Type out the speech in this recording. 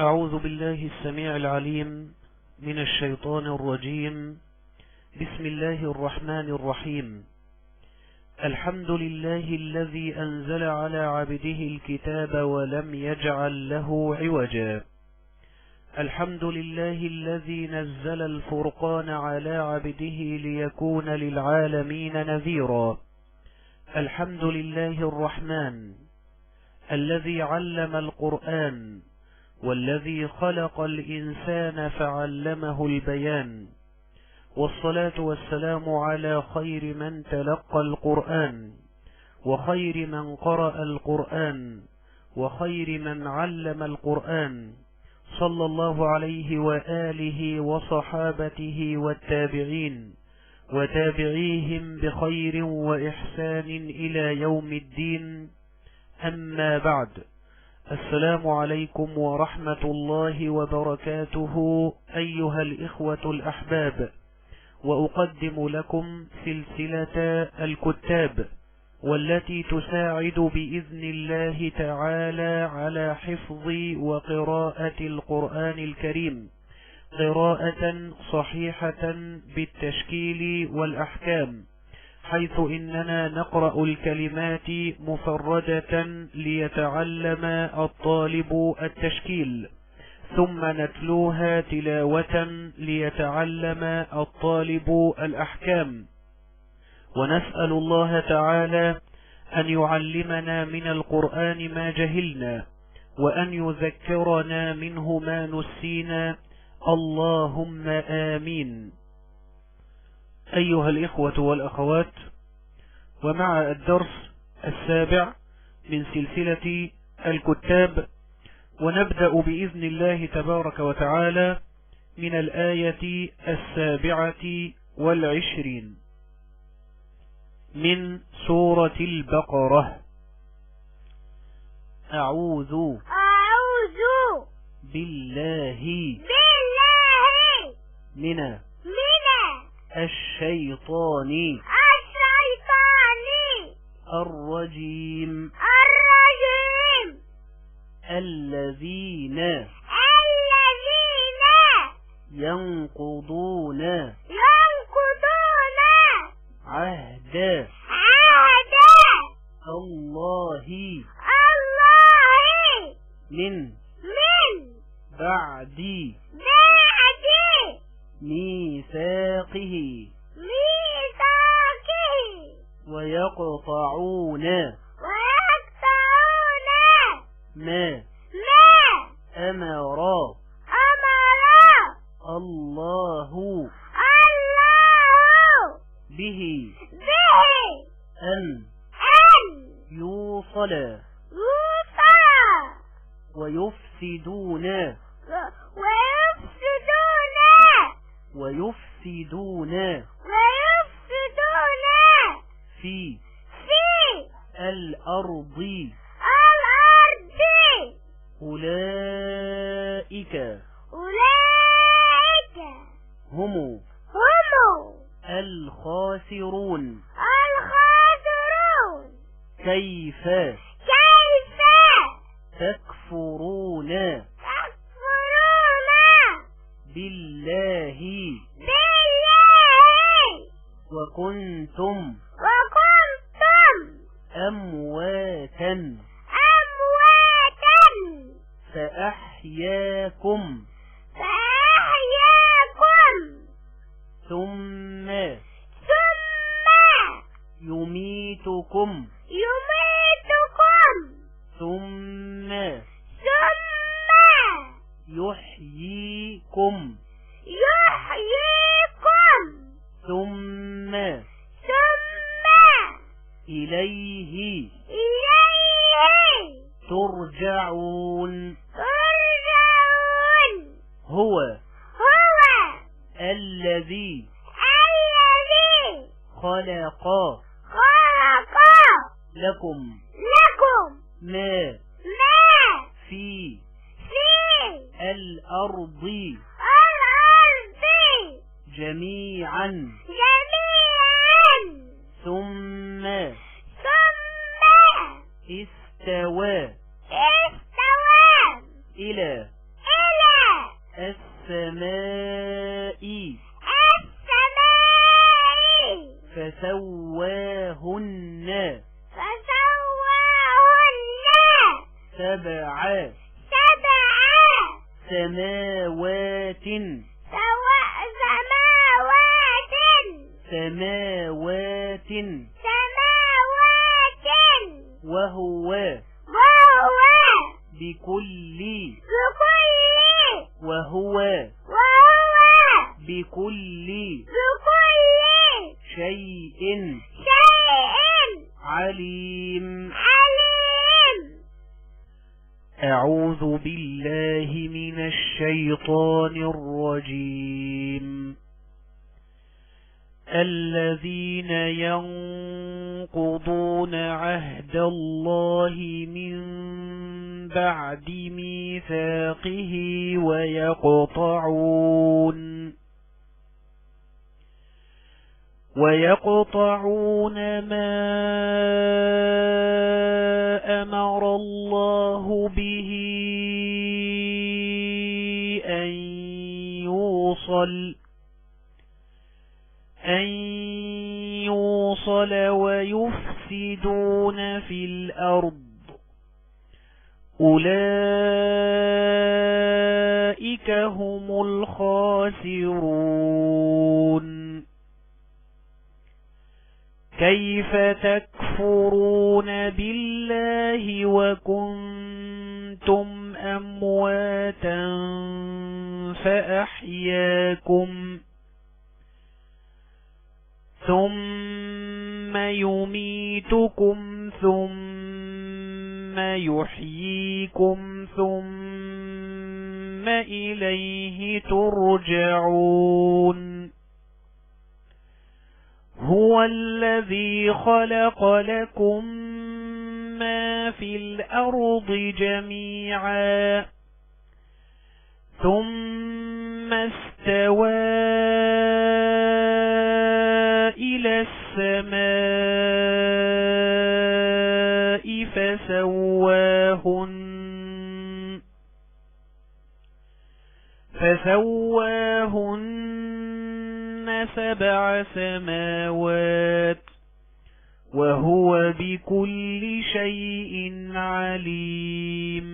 أعوذ بالله السميع العليم من الشيطان الرجيم. بسم الله الرحمن الرحيم. الحمد لله الذي أنزل على عبده الكتاب ولم يجعل له عوجا. الحمد لله الذي نزل الفرقان على عبده ليكون للعالمين نذيرا. الحمد لله الرحمن الذي علم القرآن والذي خلق الإنسان فعلمه البيان، والصلاة والسلام على خير من تلقى القرآن وخير من قرأ القرآن وخير من علم القرآن، صلى الله عليه وآله وصحابته والتابعين وتابعيهم بخير وإحسان إلى يوم الدين. أما بعد، السلام عليكم ورحمة الله وبركاته أيها الإخوة الأحباب، وأقدم لكم سلسلة الكتاب والتي تساعد بإذن الله تعالى على حفظ وقراءة القرآن الكريم قراءة صحيحة بالتشكيل والأحكام، حيث إننا نقرأ الكلمات مفردة ليتعلم الطالب التشكيل، ثم نتلوها تلاوة ليتعلم الطالب الأحكام، ونسأل الله تعالى أن يعلمنا من القرآن ما جهلنا وأن يذكرنا منه ما نسينا، اللهم آمين. أيها الإخوة والأخوات، ومع الدرس السابع من سلسلة الكتاب، ونبدأ بإذن الله تبارك وتعالى من الآية 27 من سورة البقرة. أعوذ بالله من الشيطان الرجيم. الذين ينقضون عهد الله من بعد ميثاقه ويقطعون ما أمر الله به أن يوصل ويفسدون في الأرض. أولئك هم الخاسرون. كيف تكفرون بالله وكنتم أمواتا فأحياكم ثم يميتكم ثم يحييكم ثم إليه ترجعون. هو الذي خلق لكم ما في الأرض جميعا ثم استوى إلى السماء فسواهن سبع سماوات وهو بكل شيء عليم. أعوذ بالله من الشيطان الرجيم. الذين ينقضون عهد الله من بعد ميثاقه ويقطعون ما أمر الله به أن يوصل ويفسدون في الأرض أولئك هم الخاسرون. كيف تكفرون بالله وكنتم أمواتا فأحياكم ثم يميتكم ثم يحييكم ثم إليه ترجعون. هو الذي خلق لكم ما في الأرض جميعا ثم استوى إلى السماء فسواهن سبع سماوات وهو بكل شيء عليم.